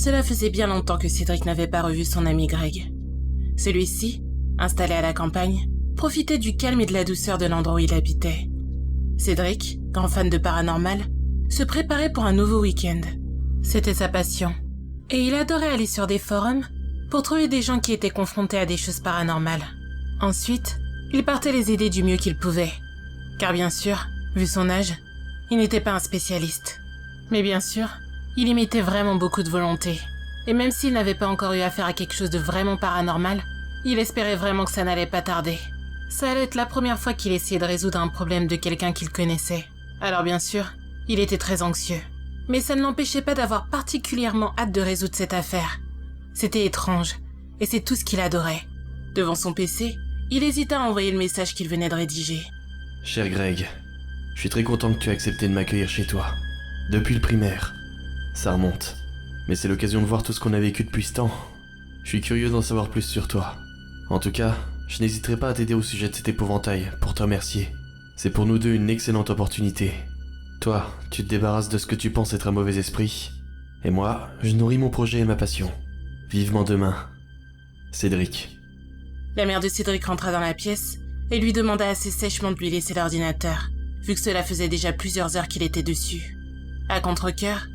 Cela faisait bien longtemps que Cédric n'avait pas revu son ami Greg. Celui-ci, installé à la campagne, profitait du calme et de la douceur de l'endroit où il habitait. Cédric, grand fan de paranormal, se préparait pour un nouveau week-end. C'était sa passion. Et il adorait aller sur des forums pour trouver des gens qui étaient confrontés à des choses paranormales. Ensuite, il partait les aider du mieux qu'il pouvait. Car bien sûr, vu son âge, il n'était pas un spécialiste. Mais bien sûr, il y mettait vraiment beaucoup de volonté. Et même s'il n'avait pas encore eu affaire à quelque chose de vraiment paranormal, il espérait vraiment que ça n'allait pas tarder. Ça allait être la première fois qu'il essayait de résoudre un problème de quelqu'un qu'il connaissait. Alors bien sûr, il était très anxieux. Mais ça ne l'empêchait pas d'avoir particulièrement hâte de résoudre cette affaire. C'était étrange, et c'est tout ce qu'il adorait. Devant son PC, il hésita à envoyer le message qu'il venait de rédiger. Cher Greg, je suis très content que tu aies accepté de m'accueillir chez toi. Depuis le primaire. Ça remonte. Mais c'est l'occasion de voir tout ce qu'on a vécu depuis ce temps. Je suis curieux d'en savoir plus sur toi. En tout cas, je n'hésiterai pas à t'aider au sujet de cet épouvantail, pour te remercier. C'est pour nous deux une excellente opportunité. Toi, tu te débarrasses de ce que tu penses être un mauvais esprit. Et moi, je nourris mon projet et ma passion. Vivement demain. Cédric. La mère de Cédric rentra dans la pièce et lui demanda assez sèchement de lui laisser l'ordinateur, vu que cela faisait déjà plusieurs heures qu'il était dessus. À contre-cœur,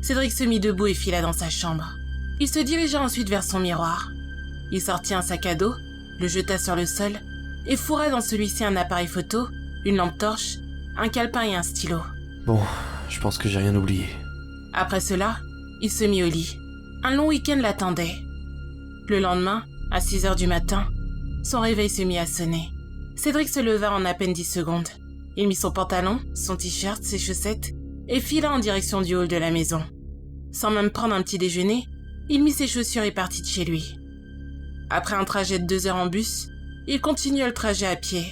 Cédric se mit debout et fila dans sa chambre. Il se dirigea ensuite vers son miroir. Il sortit un sac à dos, le jeta sur le sol et fourra dans celui-ci un appareil photo, une lampe torche, un calepin et un stylo. Bon, je pense que j'ai rien oublié. Après cela, il se mit au lit. Un long week-end l'attendait. Le lendemain, à 6h du matin, son réveil se mit à sonner. Cédric se leva en à peine 10 secondes. Il mit son pantalon, son t-shirt, ses chaussettes et fila en direction du hall de la maison. Sans même prendre un petit déjeuner, il mit ses chaussures et partit de chez lui. Après un trajet de 2 heures en bus, il continua le trajet à pied.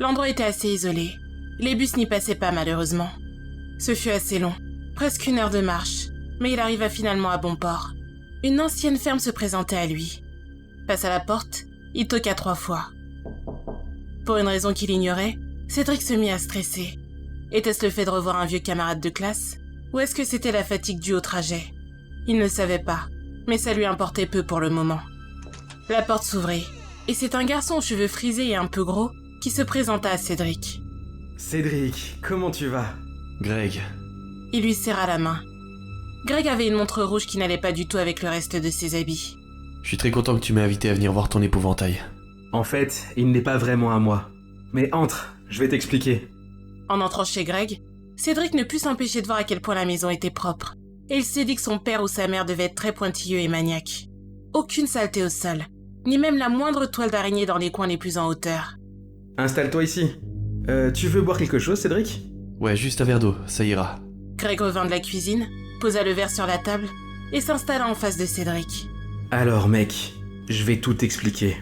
L'endroit était assez isolé. Les bus n'y passaient pas malheureusement. Ce fut assez long, presque 1 heure de marche, mais il arriva finalement à bon port. Une ancienne ferme se présentait à lui. Face à la porte, il toqua 3 fois. Pour une raison qu'il ignorait, Cédric se mit à stresser. Était-ce le fait de revoir un vieux camarade de classe, ou est-ce que c'était la fatigue due au trajet? Il ne savait pas, mais ça lui importait peu pour le moment. La porte s'ouvrit, et c'est un garçon aux cheveux frisés et un peu gros qui se présenta à Cédric. Cédric, comment tu vas? Greg. Il lui serra la main. Greg avait une montre rouge qui n'allait pas du tout avec le reste de ses habits. Je suis très content que tu m'aies invité à venir voir ton épouvantail. En fait, il n'est pas vraiment à moi. Mais entre, je vais t'expliquer. En entrant chez Greg, Cédric ne put s'empêcher de voir à quel point la maison était propre. Et il s'est dit que son père ou sa mère devait être très pointilleux et maniaque. Aucune saleté au sol, ni même la moindre toile d'araignée dans les coins les plus en hauteur. Installe-toi ici. Tu veux boire quelque chose, Cédric? Ouais, juste un verre d'eau, ça ira. Greg revint de la cuisine, posa le verre sur la table et s'installa en face de Cédric. Alors mec, je vais tout t'expliquer.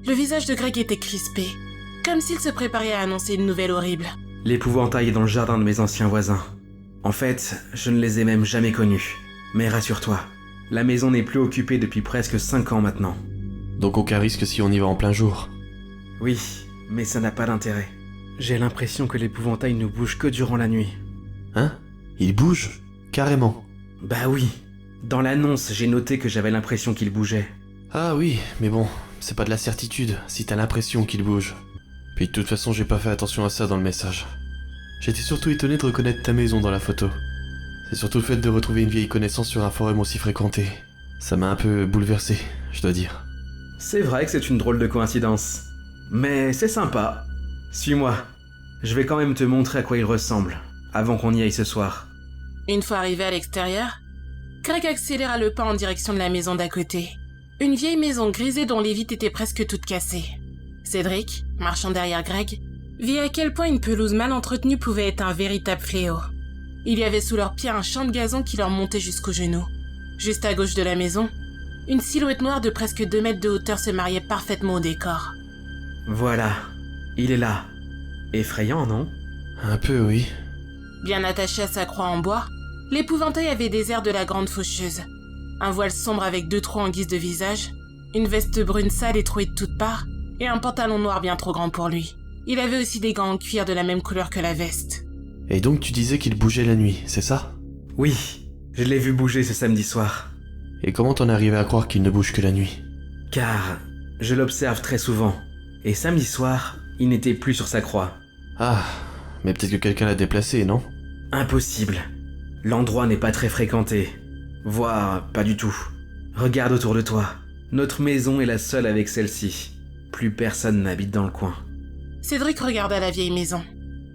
Le visage de Greg était crispé, comme s'il se préparait à annoncer une nouvelle horrible. L'épouvantail est dans le jardin de mes anciens voisins. En fait, je ne les ai même jamais connus. Mais rassure-toi, la maison n'est plus occupée depuis presque 5 ans maintenant. Donc aucun risque si on y va en plein jour. Oui, mais ça n'a pas d'intérêt. J'ai l'impression que l'épouvantail ne bouge que durant la nuit. Hein? Il bouge? Carrément. Bah oui. Dans l'annonce, j'ai noté que j'avais l'impression qu'il bougeait. Ah oui, mais bon, c'est pas de la certitude, si t'as l'impression qu'il bouge. Puis de toute façon, j'ai pas fait attention à ça dans le message. J'étais surtout étonné de reconnaître ta maison dans la photo. C'est surtout le fait de retrouver une vieille connaissance sur un forum aussi fréquenté. Ça m'a un peu bouleversé, je dois dire. C'est vrai que c'est une drôle de coïncidence. Mais c'est sympa. Suis-moi. Je vais quand même te montrer à quoi il ressemble, avant qu'on y aille ce soir. Une fois arrivé à l'extérieur, Greg accéléra le pas en direction de la maison d'à côté. Une vieille maison grisée dont les vitres étaient presque toutes cassées. Cédric, marchant derrière Greg, vit à quel point une pelouse mal entretenue pouvait être un véritable fléau. Il y avait sous leurs pieds un champ de gazon qui leur montait jusqu'aux genoux. Juste à gauche de la maison, une silhouette noire de presque 2 mètres de hauteur se mariait parfaitement au décor. Voilà, il est là. Effrayant, non? Un peu, oui. Bien attaché à sa croix en bois, l'épouvantail avait des airs de la grande faucheuse. Un voile sombre avec 2 trous en guise de visage, une veste brune sale et trouée de toutes parts, et un pantalon noir bien trop grand pour lui. Il avait aussi des gants en cuir de la même couleur que la veste. Et donc tu disais qu'il bougeait la nuit, c'est ça? Oui, je l'ai vu bouger ce samedi soir. Et comment t'en es arrivé à croire qu'il ne bouge que la nuit? Car je l'observe très souvent. Et samedi soir, il n'était plus sur sa croix. Ah, mais peut-être que quelqu'un l'a déplacé, non? Impossible. L'endroit n'est pas très fréquenté. Voire pas du tout. Regarde autour de toi. Notre maison est la seule avec celle-ci. Plus personne n'habite dans le coin. Cédric regarda la vieille maison.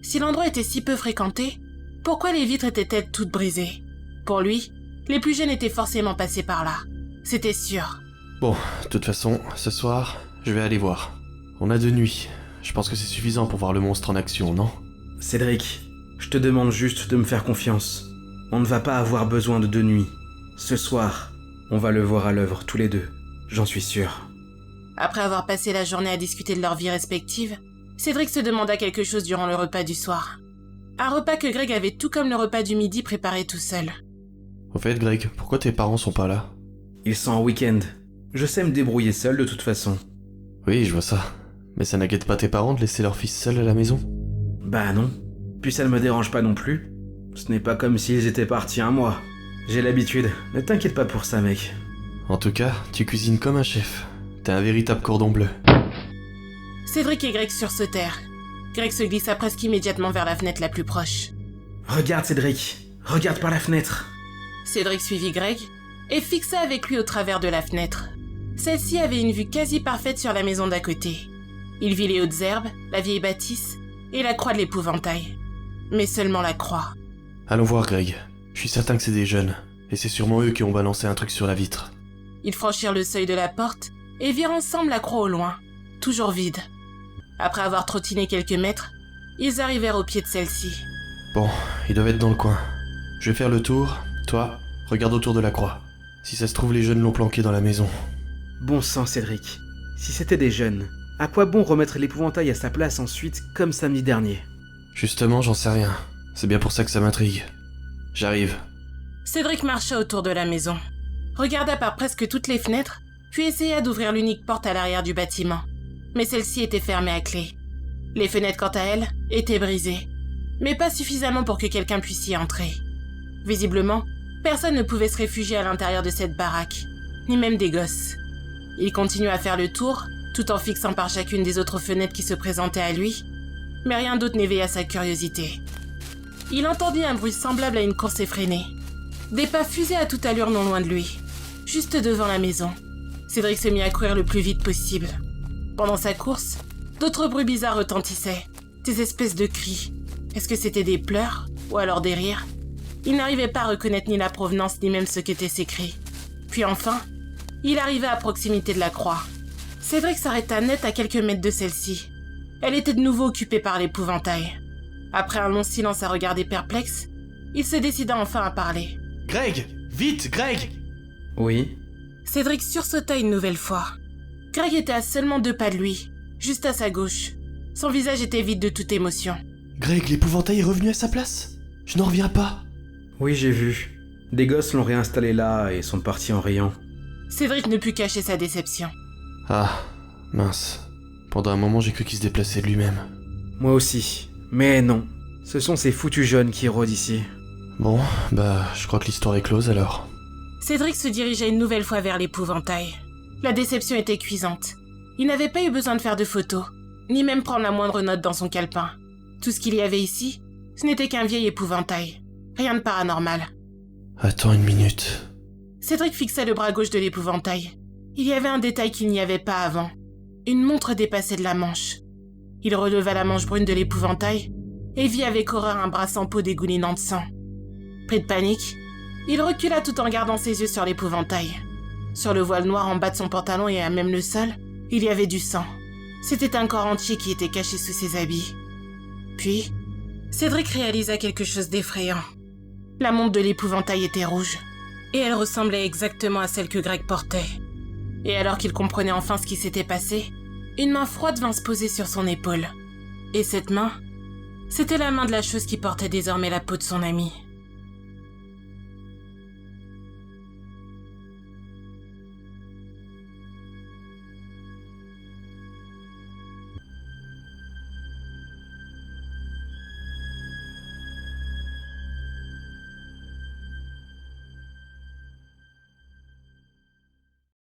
Si l'endroit était si peu fréquenté, pourquoi les vitres étaient-elles toutes brisées? Pour lui, les plus jeunes étaient forcément passés par là. C'était sûr. Bon, de toute façon, ce soir, je vais aller voir. On a 2 nuits. Je pense que c'est suffisant pour voir le monstre en action, non? Cédric, je te demande juste de me faire confiance. On ne va pas avoir besoin de 2 nuits. Ce soir, on va le voir à l'œuvre tous les deux. J'en suis sûr. Après avoir passé la journée à discuter de leurs vies respectives, Cédric se demanda quelque chose durant le repas du soir. Un repas que Greg avait tout comme le repas du midi préparé tout seul. Au fait, Greg, pourquoi tes parents sont pas là? Ils sont en week-end. Je sais me débrouiller seul de toute façon. Oui, je vois ça. Mais ça n'inquiète pas tes parents de laisser leur fils seul à la maison? Bah non. Puis ça ne me dérange pas non plus. Ce n'est pas comme s'ils étaient partis un mois. J'ai l'habitude. Ne t'inquiète pas pour ça, mec. En tout cas, tu cuisines comme un chef. T'es un véritable cordon bleu. Cédric et Greg sursautèrent. Greg se glissa presque immédiatement vers la fenêtre la plus proche. Regarde, Cédric. Regarde par la fenêtre. Cédric suivit Greg et fixa avec lui au travers de la fenêtre. Celle-ci avait une vue quasi parfaite sur la maison d'à côté. Il vit les hautes herbes, la vieille bâtisse et la croix de l'épouvantail. Mais seulement la croix. Allons voir, Greg. Je suis certain que c'est des jeunes. Et c'est sûrement eux qui ont balancé un truc sur la vitre. Ils franchirent le seuil de la porte et virent ensemble la croix au loin, toujours vide. Après avoir trottiné quelques mètres, ils arrivèrent au pied de celle-ci. Bon, ils doivent être dans le coin. Je vais faire le tour. Toi, regarde autour de la croix. Si ça se trouve, les jeunes l'ont planqué dans la maison. Bon sang, Cédric. Si c'était des jeunes, à quoi bon remettre l'épouvantail à sa place ensuite, comme samedi dernier? Justement, j'en sais rien. C'est bien pour ça que ça m'intrigue. J'arrive. Cédric marcha autour de la maison, regarda par presque toutes les fenêtres, puis essaya d'ouvrir l'unique porte à l'arrière du bâtiment. Mais celle-ci était fermée à clé. Les fenêtres, quant à elles, étaient brisées, mais pas suffisamment pour que quelqu'un puisse y entrer. Visiblement, personne ne pouvait se réfugier à l'intérieur de cette baraque, ni même des gosses. Il continua à faire le tour, tout en fixant par chacune des autres fenêtres qui se présentaient à lui, mais rien d'autre n'éveilla sa curiosité. Il entendit un bruit semblable à une course effrénée. Des pas fusaient à toute allure non loin de lui, juste devant la maison. Cédric se mit à courir le plus vite possible. Pendant sa course, d'autres bruits bizarres retentissaient, des espèces de cris. Est-ce que c'était des pleurs ou alors des rires? Il n'arrivait pas à reconnaître ni la provenance ni même ce qu'étaient ces cris. Puis enfin, il arriva à proximité de la croix. Cédric s'arrêta net à quelques mètres de celle-ci. Elle était de nouveau occupée par l'épouvantail. Après un long silence à regarder perplexe, il se décida enfin à parler. « Greg! Vite, Greg !» Oui. Cédric sursauta une nouvelle fois. Greg était à seulement 2 pas de lui, juste à sa gauche. Son visage était vide de toute émotion. « Greg, l'épouvantail est revenu à sa place? Je n'en reviens pas. » Oui, j'ai vu. Des gosses l'ont réinstallé là et sont partis en riant. Cédric ne put cacher sa déception. Ah, mince. Pendant un moment, j'ai cru qu'il se déplaçait de lui-même. Moi aussi. Mais non. Ce sont ces foutus jeunes qui rôdent ici. Bon, je crois que l'histoire est close alors. Cédric se dirigea une nouvelle fois vers l'épouvantail. La déception était cuisante. Il n'avait pas eu besoin de faire de photos, ni même prendre la moindre note dans son calepin. Tout ce qu'il y avait ici, ce n'était qu'un vieil épouvantail. Rien de paranormal. Attends une minute. Cédric fixa le bras gauche de l'épouvantail. Il y avait un détail qu'il n'y avait pas avant. Une montre dépassait de la manche. Il releva la manche brune de l'épouvantail et vit avec horreur un bras sans peau dégoulinant de sang. Pris de panique, il recula tout en gardant ses yeux sur l'épouvantail. Sur le voile noir en bas de son pantalon et à même le sol, il y avait du sang. C'était un corps entier qui était caché sous ses habits. Puis, Cédric réalisa quelque chose d'effrayant. La montre de l'épouvantail était rouge, et elle ressemblait exactement à celle que Greg portait. Et alors qu'il comprenait enfin ce qui s'était passé, une main froide vint se poser sur son épaule. Et cette main, c'était la main de la chose qui portait désormais la peau de son ami.